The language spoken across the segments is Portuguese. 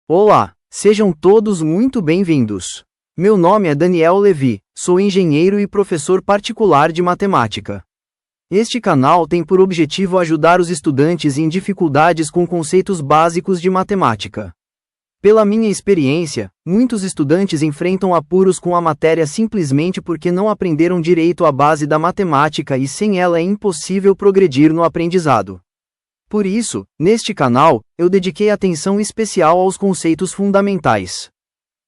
Olá, sejam todos muito bem-vindos. Meu nome é Daniel Levi, sou engenheiro e professor particular de matemática. Este canal tem por objetivo ajudar os estudantes em dificuldades com conceitos básicos de matemática. Pela minha experiência, muitos estudantes enfrentam apuros com a matéria simplesmente porque não aprenderam direito a base da matemática e sem ela é impossível progredir no aprendizado. Por isso, neste canal, eu dediquei atenção especial aos conceitos fundamentais.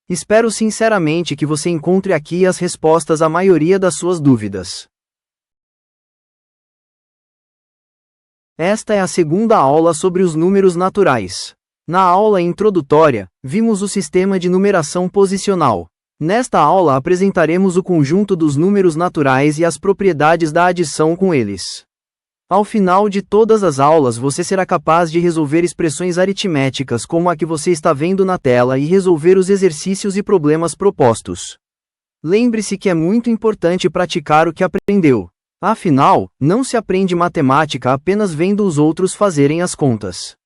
Espero sinceramente que você encontre aqui as respostas à maioria das suas dúvidas. Esta é a segunda aula sobre os números naturais. Na aula introdutória, vimos o sistema de numeração posicional. Nesta aula apresentaremos o conjunto dos números naturais e as propriedades da adição com eles. Ao final de todas as aulas você será capaz de resolver expressões aritméticas como a que você está vendo na tela e resolver os exercícios e problemas propostos. Lembre-se que é muito importante praticar o que aprendeu. Afinal, não se aprende matemática apenas vendo os outros fazerem as contas.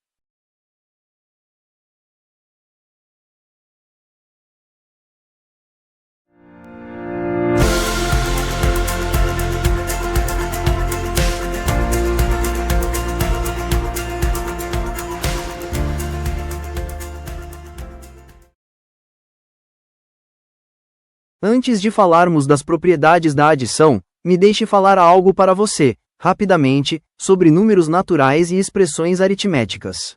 Antes de falarmos das propriedades da adição, me deixe falar algo para você, rapidamente, sobre números naturais e expressões aritméticas.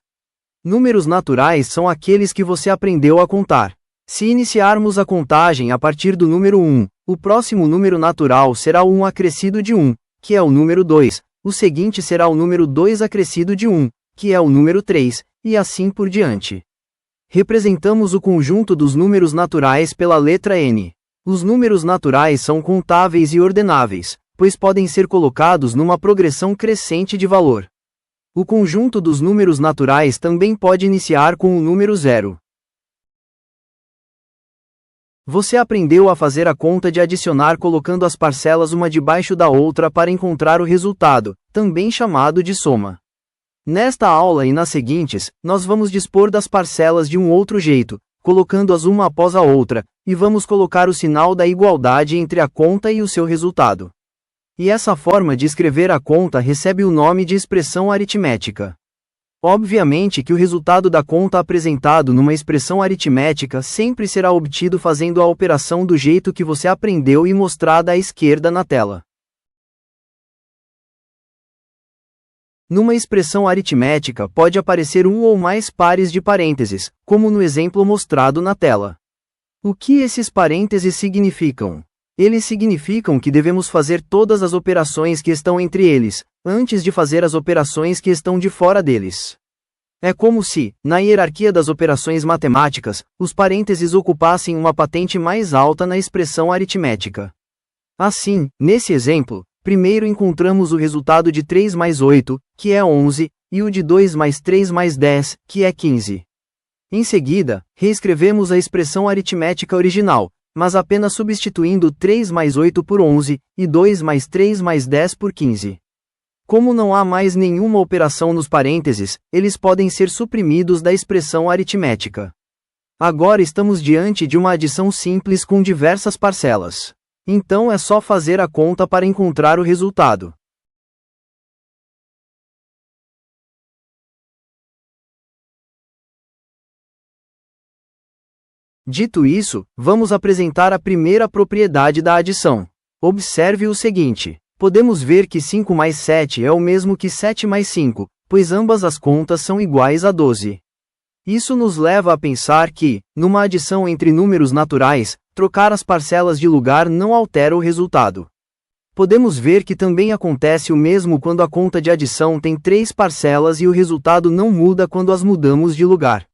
Números naturais são aqueles que você aprendeu a contar. Se iniciarmos a contagem a partir do número 1, o próximo número natural será o 1 acrescido de 1, que é o número 2, o seguinte será o número 2 acrescido de 1, que é o número 3, e assim por diante. Representamos o conjunto dos números naturais pela letra N. Os números naturais são contáveis e ordenáveis, pois podem ser colocados numa progressão crescente de valor. O conjunto dos números naturais também pode iniciar com o número 0. Você aprendeu a fazer a conta de adicionar colocando as parcelas uma debaixo da outra para encontrar o resultado, também chamado de soma. Nesta aula e nas seguintes, nós vamos dispor das parcelas de um outro jeito, colocando-as uma após a outra, e vamos colocar o sinal da igualdade entre a conta e o seu resultado. E essa forma de escrever a conta recebe o nome de expressão aritmética. Obviamente que o resultado da conta apresentado numa expressão aritmética sempre será obtido fazendo a operação do jeito que você aprendeu e mostrada à esquerda na tela. Numa expressão aritmética pode aparecer um ou mais pares de parênteses, como no exemplo mostrado na tela. O que esses parênteses significam? Eles significam que devemos fazer todas as operações que estão entre eles, antes de fazer as operações que estão de fora deles. É como se, na hierarquia das operações matemáticas, os parênteses ocupassem uma patente mais alta na expressão aritmética. Assim, nesse exemplo, primeiro encontramos o resultado de 3 mais 8, que é 11, e o de 2 mais 3 mais 10, que é 15. Em seguida, reescrevemos a expressão aritmética original, mas apenas substituindo 3 mais 8 por 11, e 2 mais 3 mais 10 por 15. Como não há mais nenhuma operação nos parênteses, eles podem ser suprimidos da expressão aritmética. Agora estamos diante de uma adição simples com diversas parcelas. Então é só fazer a conta para encontrar o resultado. Dito isso, vamos apresentar a primeira propriedade da adição. Observe o seguinte: podemos ver que 5 mais 7 é o mesmo que 7 mais 5, pois ambas as contas são iguais a 12. Isso nos leva a pensar que, numa adição entre números naturais, trocar as parcelas de lugar não altera o resultado. Podemos ver que também acontece o mesmo quando a conta de adição tem 3 parcelas e o resultado não muda quando as mudamos de lugar.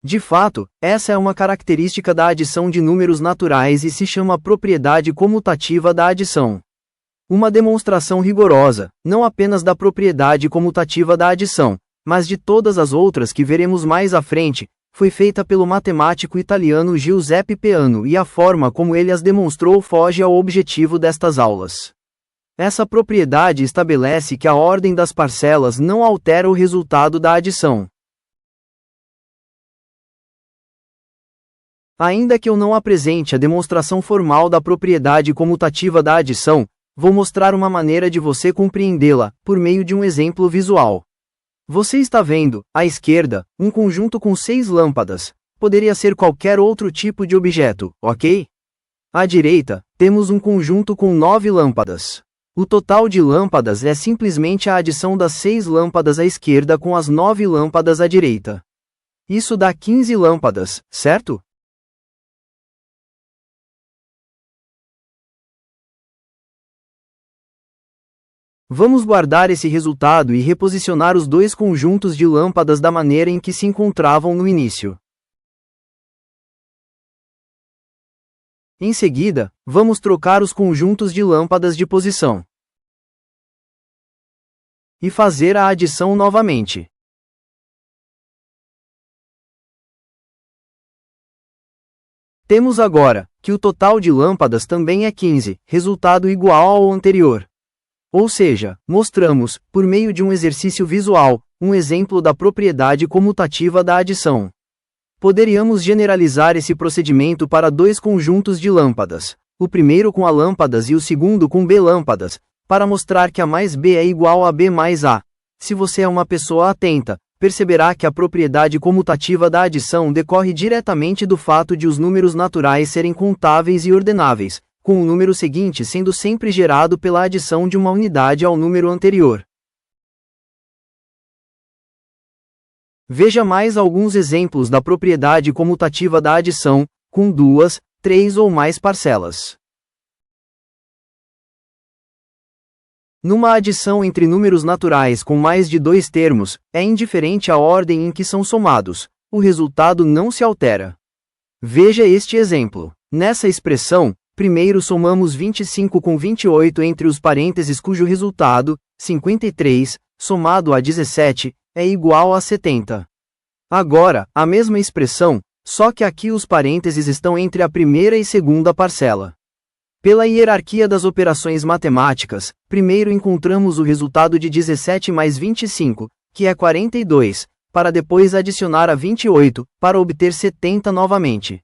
De fato, essa é uma característica da adição de números naturais e se chama propriedade comutativa da adição. Uma demonstração rigorosa, não apenas da propriedade comutativa da adição, mas de todas as outras que veremos mais à frente, foi feita pelo matemático italiano Giuseppe Peano e a forma como ele as demonstrou foge ao objetivo destas aulas. Essa propriedade estabelece que a ordem das parcelas não altera o resultado da adição. Ainda que eu não apresente a demonstração formal da propriedade comutativa da adição, vou mostrar uma maneira de você compreendê-la, por meio de um exemplo visual. Você está vendo, à esquerda, um conjunto com 6 lâmpadas. Poderia ser qualquer outro tipo de objeto, ok? À direita, temos um conjunto com 9 lâmpadas. O total de lâmpadas é simplesmente a adição das 6 lâmpadas à esquerda com as 9 lâmpadas à direita. Isso dá 15 lâmpadas, certo? Vamos guardar esse resultado e reposicionar os dois conjuntos de lâmpadas da maneira em que se encontravam no início. Em seguida, vamos trocar os conjuntos de lâmpadas de posição e fazer a adição novamente. Temos agora que o total de lâmpadas também é 15, resultado igual ao anterior. Ou seja, mostramos, por meio de um exercício visual, um exemplo da propriedade comutativa da adição. Poderíamos generalizar esse procedimento para dois conjuntos de lâmpadas, o primeiro com A lâmpadas e o segundo com B lâmpadas, para mostrar que A mais B é igual a B mais A. Se você é uma pessoa atenta, perceberá que a propriedade comutativa da adição decorre diretamente do fato de os números naturais serem contáveis e ordenáveis, com o número seguinte sendo sempre gerado pela adição de uma unidade ao número anterior. Veja mais alguns exemplos da propriedade comutativa da adição, com 2, 3 ou mais parcelas. Numa adição entre números naturais com mais de 2 termos, é indiferente a ordem em que são somados, o resultado não se altera. Veja este exemplo. Nessa expressão, primeiro somamos 25 com 28 entre os parênteses cujo resultado, 53, somado a 17, é igual a 70. Agora, a mesma expressão, só que aqui os parênteses estão entre a primeira e segunda parcela. Pela hierarquia das operações matemáticas, primeiro encontramos o resultado de 17 mais 25, que é 42, para depois adicionar a 28, para obter 70 novamente.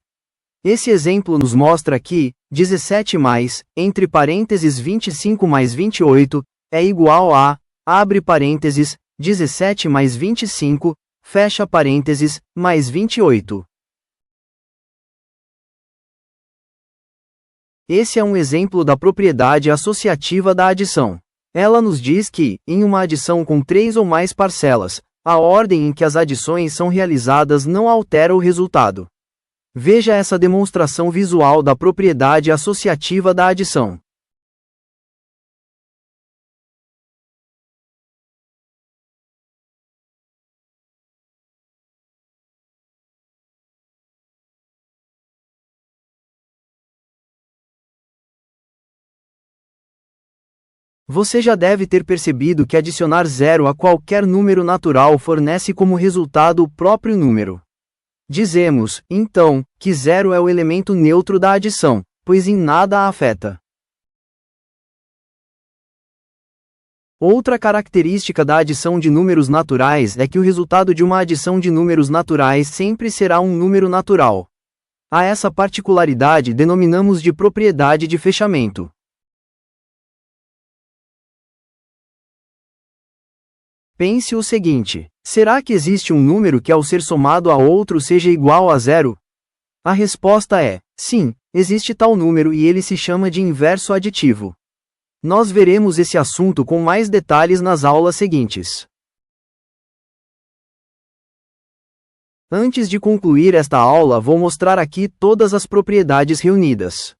Esse exemplo nos mostra que 17 mais, entre parênteses 25 mais 28, é igual a, abre parênteses, 17 mais 25, fecha parênteses, mais 28. Esse é um exemplo da propriedade associativa da adição. Ela nos diz que, em uma adição com 3 ou mais parcelas, a ordem em que as adições são realizadas não altera o resultado. Veja essa demonstração visual da propriedade associativa da adição. Você já deve ter percebido que adicionar zero a qualquer número natural fornece como resultado o próprio número. Dizemos, então, que zero é o elemento neutro da adição, pois em nada a afeta. Outra característica da adição de números naturais é que o resultado de uma adição de números naturais sempre será um número natural. A essa particularidade denominamos de propriedade de fechamento. Pense o seguinte: será que existe um número que ao ser somado a outro seja igual a zero? A resposta é: sim, existe tal número e ele se chama de inverso aditivo. Nós veremos esse assunto com mais detalhes nas aulas seguintes. Antes de concluir esta aula, vou mostrar aqui todas as propriedades reunidas.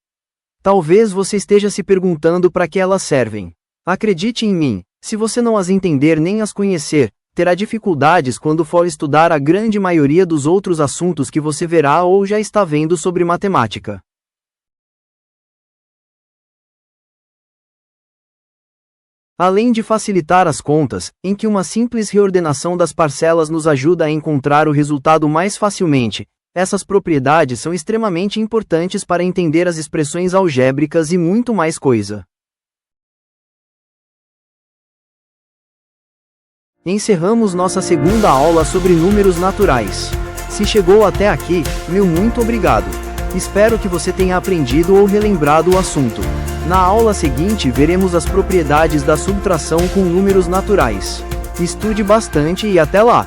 Talvez você esteja se perguntando para que elas servem. Acredite em mim, se você não as entender nem as conhecer, terá dificuldades quando for estudar a grande maioria dos outros assuntos que você verá ou já está vendo sobre matemática. Além de facilitar as contas, em que uma simples reordenação das parcelas nos ajuda a encontrar o resultado mais facilmente, essas propriedades são extremamente importantes para entender as expressões algébricas e muito mais coisa. Encerramos nossa segunda aula sobre números naturais. Se chegou até aqui, meu muito obrigado. Espero que você tenha aprendido ou relembrado o assunto. Na aula seguinte veremos as propriedades da subtração com números naturais. Estude bastante e até lá!